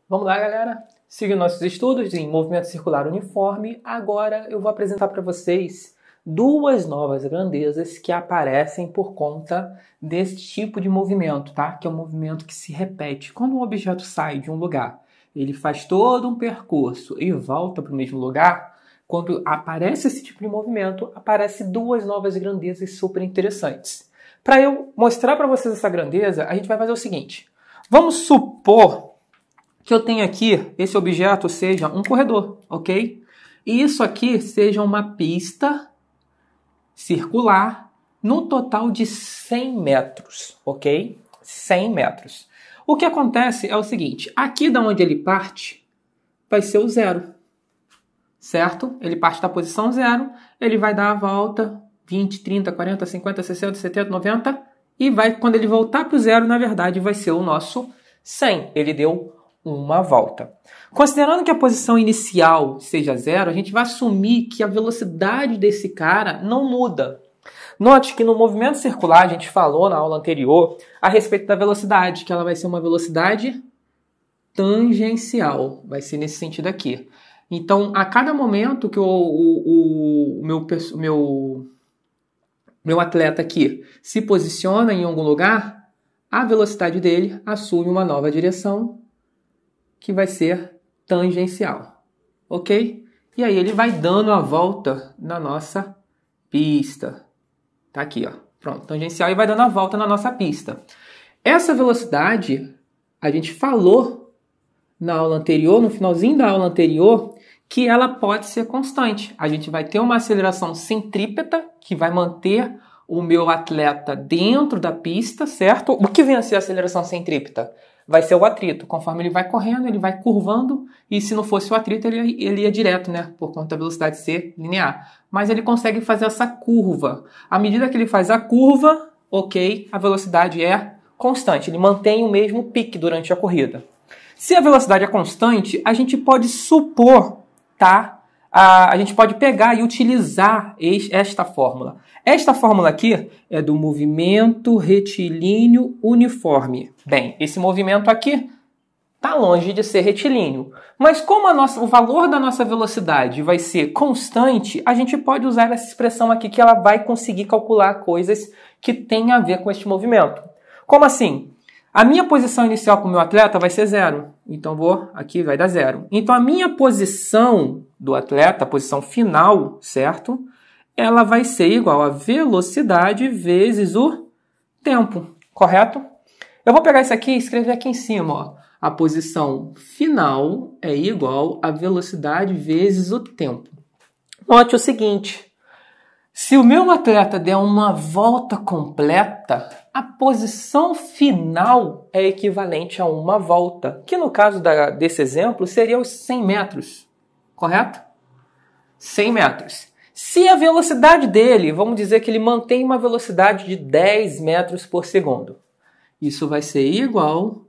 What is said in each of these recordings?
Vamos lá, galera? Seguindo nossos estudos em movimento circular uniforme, agora eu vou apresentar para vocês duas novas grandezas que aparecem por conta desse tipo de movimento, tá? Que é um movimento que se repete. Quando um objeto sai de um lugar, ele faz todo um percurso e volta para o mesmo lugar. Quando aparece esse tipo de movimento, aparecem duas novas grandezas super interessantes. Para eu mostrar para vocês essa grandeza, a gente vai fazer o seguinte. Vamos supor que eu tenho aqui, esse objeto seja um corredor, ok? E isso aqui seja uma pista circular no total de 100 metros, ok? 100 metros. O que acontece é o seguinte, aqui da onde ele parte, vai ser o zero, certo? Ele parte da posição zero, ele vai dar a volta 20, 30, 40, 50, 60, 70, 90 e vai, quando ele voltar para o zero, na verdade, vai ser o nosso 100. Ele deu uma volta. Considerando que a posição inicial seja zero, a gente vai assumir que a velocidade desse cara não muda. Note que no movimento circular, a gente falou na aula anterior a respeito da velocidade, que ela vai ser uma velocidade tangencial. Vai ser nesse sentido aqui. Então, a cada momento que o meu atleta aqui se posiciona em algum lugar, a velocidade dele assume uma nova direção, que vai ser tangencial, ok? E aí ele vai dando a volta na nossa pista. Tá aqui, ó. Pronto, tangencial e vai dando a volta na nossa pista. Essa velocidade, a gente falou na aula anterior, no finalzinho da aula anterior, que ela pode ser constante. A gente vai ter uma aceleração centrípeta, que vai manter o meu atleta dentro da pista, certo? O que vem a ser a aceleração centrípeta? Vai ser o atrito. Conforme ele vai correndo, ele vai curvando, e se não fosse o atrito, ele ia direto, né? Por conta da velocidade ser linear. Mas ele consegue fazer essa curva. À medida que ele faz a curva, ok, a velocidade é constante. Ele mantém o mesmo pique durante a corrida. Se a velocidade é constante, a gente pode supor, tá? A gente pode pegar e utilizar esta fórmula. Esta fórmula aqui é do movimento retilíneo uniforme. Bem, esse movimento aqui está longe de ser retilíneo. Mas como o valor da nossa velocidade vai ser constante, a gente pode usar essa expressão aqui que ela vai conseguir calcular coisas que têm a ver com este movimento. Como assim? A minha posição inicial com o meu atleta vai ser zero. Então, aqui vai dar zero. Então, a minha posição do atleta, a posição final, certo? Ela vai ser igual a velocidade vezes o tempo, correto? Eu vou pegar isso aqui e escrever aqui em cima, ó. A posição final é igual a velocidade vezes o tempo. Note o seguinte, se o meu atleta der uma volta completa, a posição final é equivalente a uma volta, que no caso desse exemplo seria os 100 metros, correto? 100 metros. Se a velocidade dele, vamos dizer que ele mantém uma velocidade de 10 metros por segundo, isso vai ser igual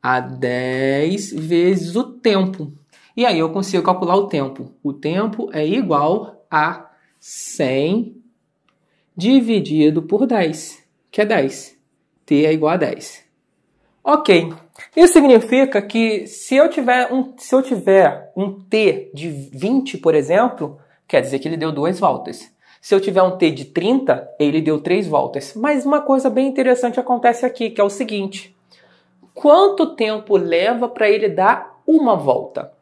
a 10 vezes o tempo. E aí eu consigo calcular o tempo. O tempo é igual a 100 dividido por 10, que é 10. T é igual a 10. Ok. Isso significa que se eu tiver um T de 20, por exemplo, quer dizer que ele deu 2 voltas. Se eu tiver um T de 30, ele deu 3 voltas. Mas uma coisa bem interessante acontece aqui, que é o seguinte. Quanto tempo leva para ele dar uma volta?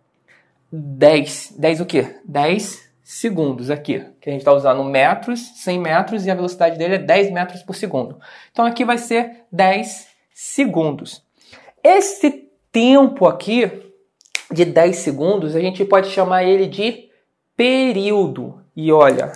10 o quê? 10 segundos aqui, que a gente está usando metros, 100 metros, e a velocidade dele é 10 metros por segundo. Então aqui vai ser 10 segundos. Esse tempo aqui, de 10 segundos, a gente pode chamar ele de período. E olha,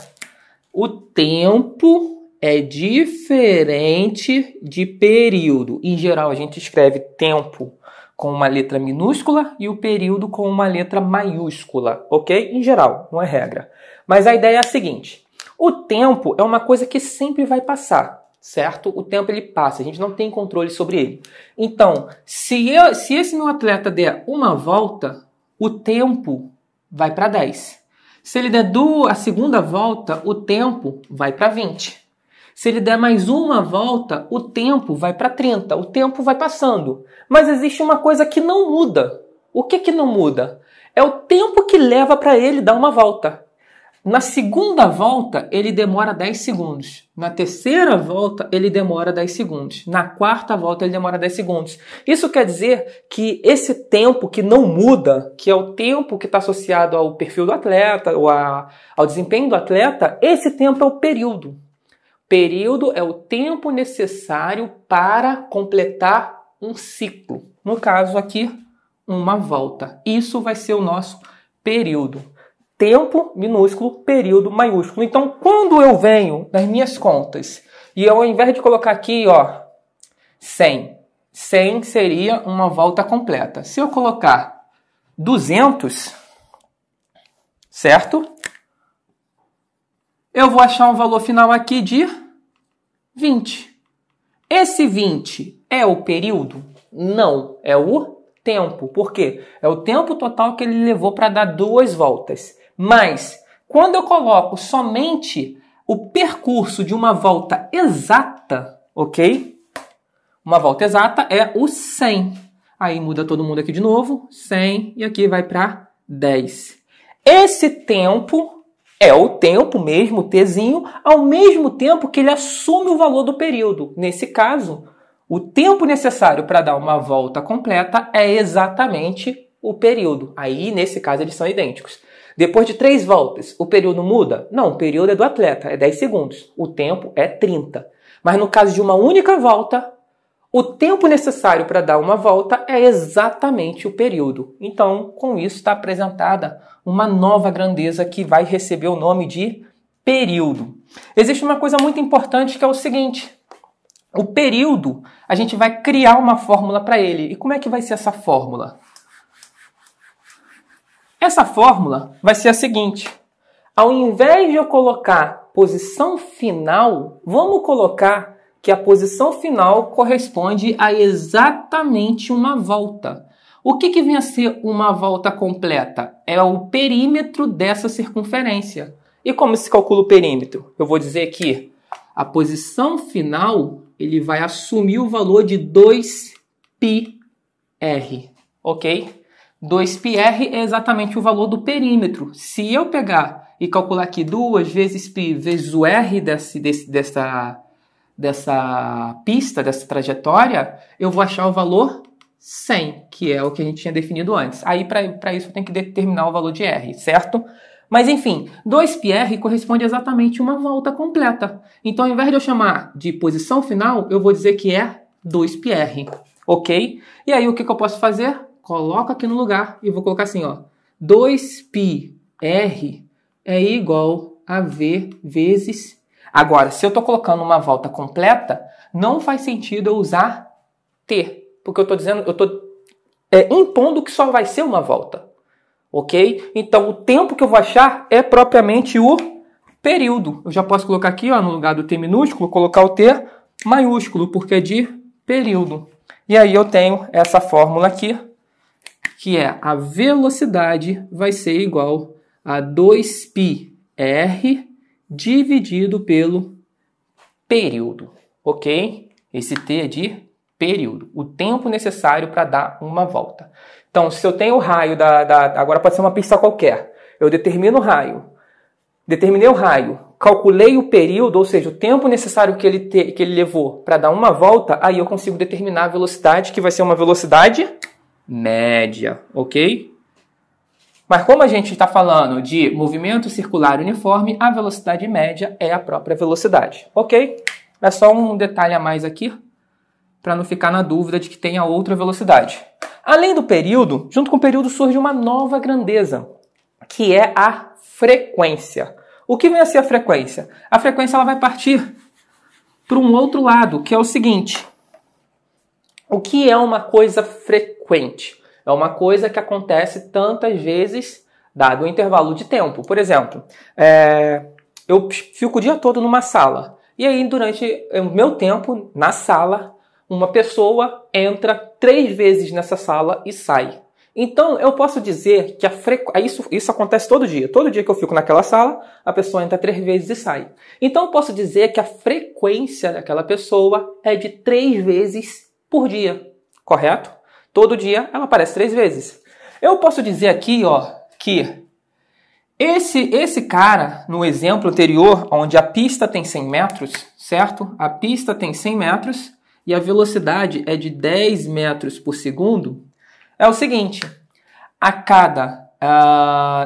o tempo é diferente de período. Em geral, a gente escreve tempo com uma letra minúscula e o período com uma letra maiúscula, ok? Em geral, não é regra. Mas a ideia é a seguinte, o tempo é uma coisa que sempre vai passar, certo? O tempo ele passa, a gente não tem controle sobre ele. Então, se esse meu atleta der uma volta, o tempo vai para 10. Se ele der a segunda volta, o tempo vai para 20. Se ele der mais uma volta, o tempo vai para 30. O tempo vai passando. Mas existe uma coisa que não muda. O que não muda? É o tempo que leva para ele dar uma volta. Na segunda volta, ele demora 10 segundos. Na terceira volta, ele demora 10 segundos. Na quarta volta, ele demora 10 segundos. Isso quer dizer que esse tempo que não muda, que é o tempo que está associado ao perfil do atleta, ou ao desempenho do atleta, esse tempo é o período. Período é o tempo necessário para completar um ciclo. No caso aqui, uma volta. Isso vai ser o nosso período. Tempo minúsculo, período maiúsculo. Então, quando eu venho nas minhas contas e eu, ao invés de colocar aqui, 100 seria uma volta completa. Se eu colocar 200, certo? Eu vou achar um valor final aqui de 20. Esse 20 é o período? Não, é o tempo. Por quê? É o tempo total que ele levou para dar 2 voltas. Mas, quando eu coloco somente o percurso de uma volta exata, ok? Uma volta exata é o 100. Aí muda todo mundo aqui de novo, 100, e aqui vai para 10. Esse tempo é o tempo mesmo, o Tzinho, ao mesmo tempo que ele assume o valor do período. Nesse caso, o tempo necessário para dar uma volta completa é exatamente o período. Aí, nesse caso, eles são idênticos. Depois de 3 voltas, o período muda? Não, o período é do atleta, é 10 segundos. O tempo é 30. Mas no caso de uma única volta, o tempo necessário para dar uma volta é exatamente o período. Então, com isso está apresentada uma nova grandeza que vai receber o nome de período. Existe uma coisa muito importante que é o seguinte: o período, a gente vai criar uma fórmula para ele. E como é que vai ser essa fórmula? Essa fórmula vai ser a seguinte: ao invés de eu colocar posição final, vamos colocar que a posição final corresponde a exatamente uma volta. O que vem a ser uma volta completa? É o perímetro dessa circunferência. E como se calcula o perímetro? Eu vou dizer que a posição final ele vai assumir o valor de 2πr, ok? 2πr é exatamente o valor do perímetro. Se eu pegar e calcular aqui 2 vezes π vezes o r dessa pista, dessa trajetória, eu vou achar o valor 100, que é o que a gente tinha definido antes. Aí, para isso, eu tenho que determinar o valor de r, certo? Mas, enfim, 2πr corresponde exatamente a uma volta completa. Então, ao invés de eu chamar de posição final, eu vou dizer que é 2πr, ok? E aí, o que eu posso fazer? Coloco aqui no lugar e vou colocar assim, 2πr é igual a v vezes... Agora, se eu estou colocando uma volta completa, não faz sentido eu usar t, porque eu estou impondo que só vai ser uma volta, ok? Então, o tempo que eu vou achar é propriamente o período. Eu já posso colocar aqui, no lugar do t minúsculo, colocar o t maiúsculo, porque é de período. E aí eu tenho essa fórmula aqui, que é a velocidade vai ser igual a 2πr dividido pelo período, ok? Esse t é de período, o tempo necessário para dar uma volta. Então, se eu tenho o raio agora pode ser uma pista qualquer, eu determino o raio, determinei o raio, calculei o período, ou seja, o tempo necessário que ele levou para dar uma volta, aí eu consigo determinar a velocidade, que vai ser uma velocidade média, ok? Mas como a gente está falando de movimento circular uniforme, a velocidade média é a própria velocidade, ok? É só um detalhe a mais aqui, para não ficar na dúvida de que tenha outra velocidade. Além do período, junto com o período surge uma nova grandeza, que é a frequência. O que vem a ser a frequência? A frequência ela vai partir para um outro lado, que é o seguinte: o que é uma coisa frequente? É uma coisa que acontece tantas vezes, dado o intervalo de tempo. Por exemplo, eu fico o dia todo numa sala. E aí, durante o meu tempo na sala, uma pessoa entra 3 vezes nessa sala e sai. Então, eu posso dizer que isso acontece todo dia. Todo dia que eu fico naquela sala, a pessoa entra 3 vezes e sai. Então, eu posso dizer que a frequência daquela pessoa é de 3 vezes por dia. Correto? Todo dia ela aparece 3 vezes. Eu posso dizer aqui, ó, que esse cara, no exemplo anterior, onde a pista tem 100 metros, certo? A pista tem 100 metros e a velocidade é de 10 metros por segundo. É o seguinte, a cada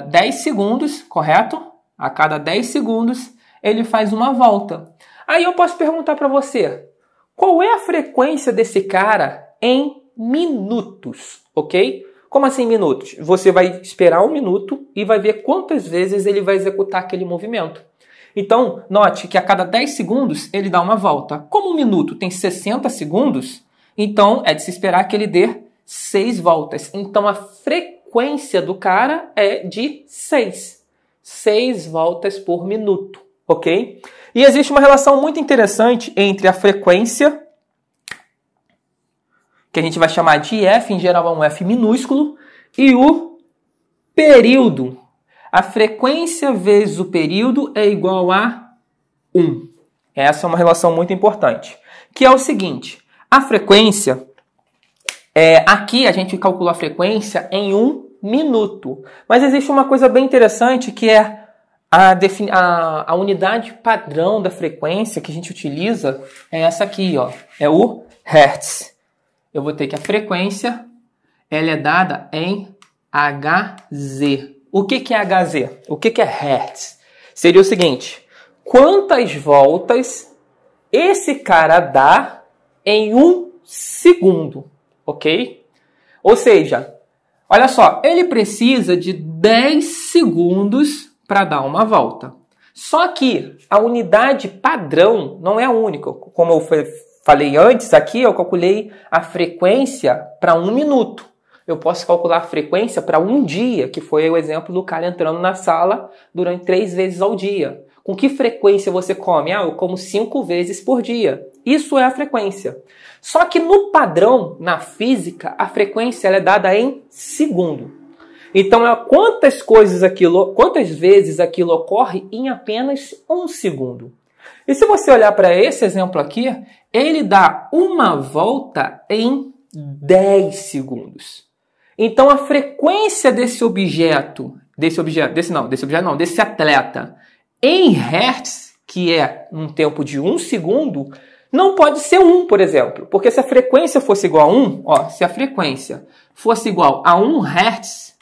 10 segundos, correto? A cada 10 segundos, ele faz uma volta. Aí eu posso perguntar para você, qual é a frequência desse cara em minutos, ok? Como assim minutos? Você vai esperar 1 minuto e vai ver quantas vezes ele vai executar aquele movimento. Então, note que a cada 10 segundos ele dá uma volta. Como 1 minuto tem 60 segundos, então é de se esperar que ele dê 6 voltas. Então, a frequência do cara é de 6. 6 voltas por minuto, ok? E existe uma relação muito interessante entre a frequência, que a gente vai chamar de F, em geral é um F minúsculo, e o período. A frequência vezes o período é igual a 1. Essa é uma relação muito importante. Que é o seguinte, a frequência, aqui a gente calcula a frequência em 1 minuto. Mas existe uma coisa bem interessante que é a unidade padrão da frequência que a gente utiliza é essa aqui, ó, é o Hertz. Eu vou ter que a frequência ela é dada em Hz. O que é Hz? O que é Hertz? Seria o seguinte, quantas voltas esse cara dá em 1 segundo, ok? Ou seja, olha só, ele precisa de 10 segundos para dar uma volta. Só que a unidade padrão não é a única. Como eu falei antes, aqui eu calculei a frequência para 1 minuto. Eu posso calcular a frequência para 1 dia, que foi o exemplo do cara entrando na sala durante 3 vezes ao dia. Com que frequência você come? Eu como 5 vezes por dia. Isso é a frequência. Só que no padrão, na física, a frequência ela é dada em segundo. Então, quantas vezes aquilo ocorre em apenas 1 segundo. E se você olhar para esse exemplo aqui, ele dá uma volta em 10 segundos. Então, a frequência desse atleta em Hertz, que é um tempo de 1 segundo, não pode ser 1, por exemplo. Porque se a frequência fosse igual a 1, se a frequência fosse igual a 1 Hertz,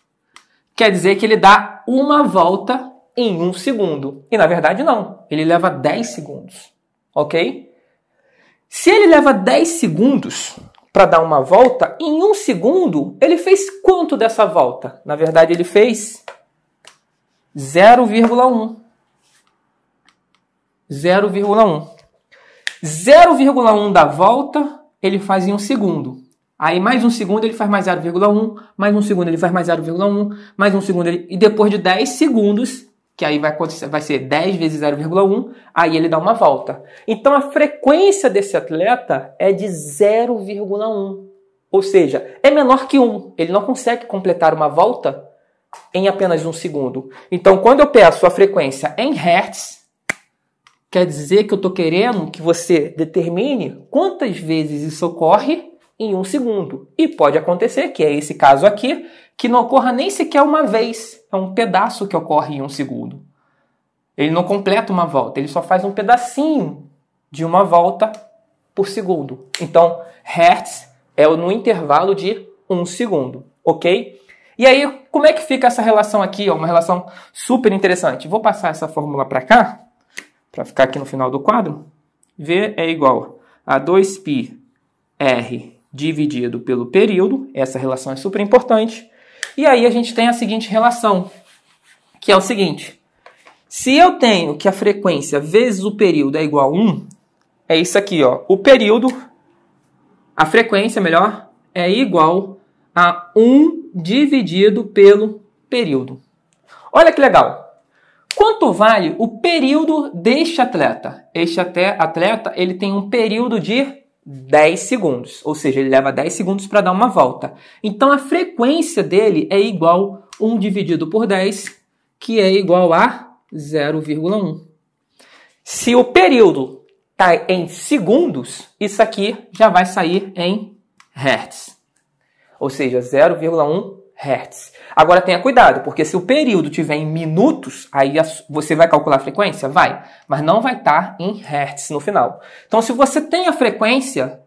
quer dizer que ele dá uma volta em 1 segundo. E na verdade não, ele leva 10 segundos, ok? Se ele leva 10 segundos para dar uma volta, em 1 segundo ele fez quanto dessa volta? Na verdade ele fez 0,1. 0,1. 0,1 da volta ele faz em 1 segundo. Aí mais 1 segundo ele faz mais 0,1, mais 1 segundo ele faz mais 0,1, mais 1 segundo e depois de 10 segundos, que aí vai ser 10 vezes 0,1, aí ele dá uma volta. Então a frequência desse atleta é de 0,1, ou seja, é menor que 1. Ele não consegue completar uma volta em apenas 1 segundo. Então quando eu peço a frequência em Hertz, quer dizer que eu estou querendo que você determine quantas vezes isso ocorre em 1 segundo. E pode acontecer, que é esse caso aqui, que não ocorra nem sequer uma vez. É um pedaço que ocorre em 1 segundo. Ele não completa uma volta, ele só faz um pedacinho de uma volta por segundo. Então, Hertz é no intervalo de 1 segundo, ok? E aí, como é que fica essa relação aqui? Uma relação super interessante. Vou passar essa fórmula para cá, para ficar aqui no final do quadro. V é igual a 2πr dividido pelo período. Essa relação é super importante. E aí a gente tem a seguinte relação, que é o seguinte. Se eu tenho que a frequência vezes o período é igual a 1, é isso aqui, ó. O período, a frequência, melhor, é igual a 1 dividido pelo período. Olha que legal. Quanto vale o período deste atleta? Este atleta ele tem um período de 10 segundos, ou seja, ele leva 10 segundos para dar uma volta. Então, a frequência dele é igual a 1 dividido por 10, que é igual a 0,1. Se o período está em segundos, isso aqui já vai sair em Hertz. Ou seja, 0,1 Hz. Agora tenha cuidado, porque se o período tiver em minutos, aí você vai calcular a frequência? Vai, mas não vai estar em Hz no final. Então, se você tem a frequência,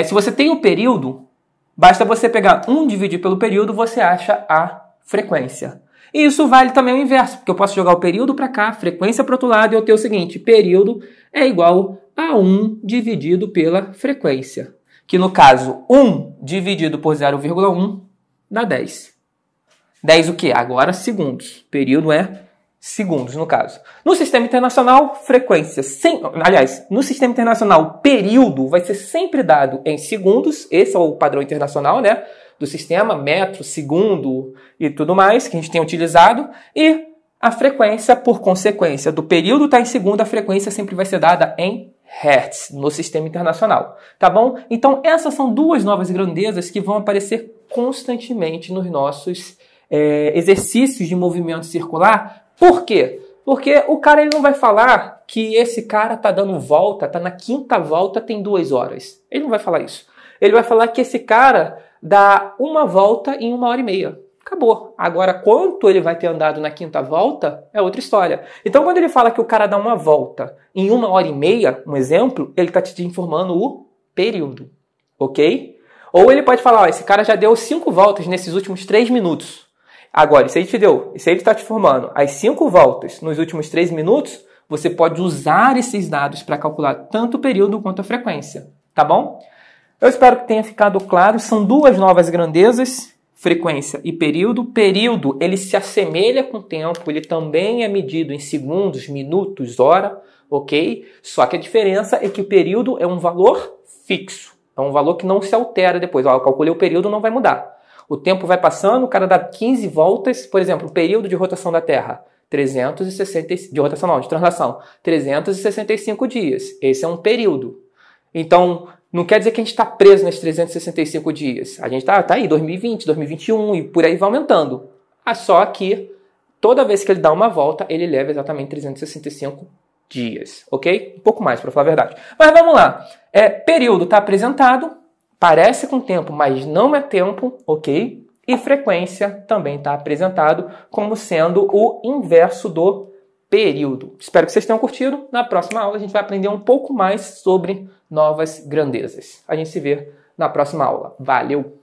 se você tem o período, basta você pegar 1 dividir pelo período, você acha a frequência. E isso vale também o inverso, porque eu posso jogar o período para cá, frequência para o outro lado, e eu tenho o seguinte, período é igual a 1 dividido pela frequência. Que no caso, 1 dividido por 0,1 dá 10. 10 o quê? Agora segundos. Período é segundos, no caso. No Sistema Internacional, frequência... Aliás, no Sistema Internacional, período vai ser sempre dado em segundos. Esse é o padrão internacional, né? Do sistema, metro, segundo e tudo mais que a gente tem utilizado. E a frequência, por consequência do período estar em segundo, a frequência sempre vai ser dada em Hertz no Sistema Internacional, tá bom? Então essas são duas novas grandezas que vão aparecer constantemente nos nossos exercícios de movimento circular. Por quê? Porque o cara ele não vai falar que esse cara tá dando volta, tá na 5ª volta, tem 2 horas. Ele não vai falar isso. Ele vai falar que esse cara dá uma volta em 1h30. Acabou. Agora, quanto ele vai ter andado na 5ª volta é outra história. Então, quando ele fala que o cara dá uma volta em 1h30, um exemplo, ele está te informando o período. Ok? Ou ele pode falar, ó, esse cara já deu 5 voltas nesses últimos 3 minutos. Agora, se ele está te informando as 5 voltas nos últimos 3 minutos, você pode usar esses dados para calcular tanto o período quanto a frequência. Tá bom? Eu espero que tenha ficado claro. São duas novas grandezas, frequência e período. Período, ele se assemelha com o tempo, ele também é medido em segundos, minutos, hora, ok? Só que a diferença é que o período é um valor fixo, é um valor que não se altera depois. Ó, eu calculei o período, não vai mudar. O tempo vai passando, o cara dá 15 voltas, por exemplo, o período de rotação da Terra, de translação, 365 dias. Esse é um período. Então, não quer dizer que a gente está preso nesses 365 dias. A gente está aí, 2020, 2021 e por aí vai aumentando. Só que toda vez que ele dá uma volta, ele leva exatamente 365 dias, ok? Um pouco mais, para falar a verdade. Mas vamos lá. Período está apresentado, parece com tempo, mas não é tempo, ok? E frequência também está apresentado como sendo o inverso do período. Espero que vocês tenham curtido. Na próxima aula a gente vai aprender um pouco mais sobre novas grandezas. A gente se vê na próxima aula. Valeu!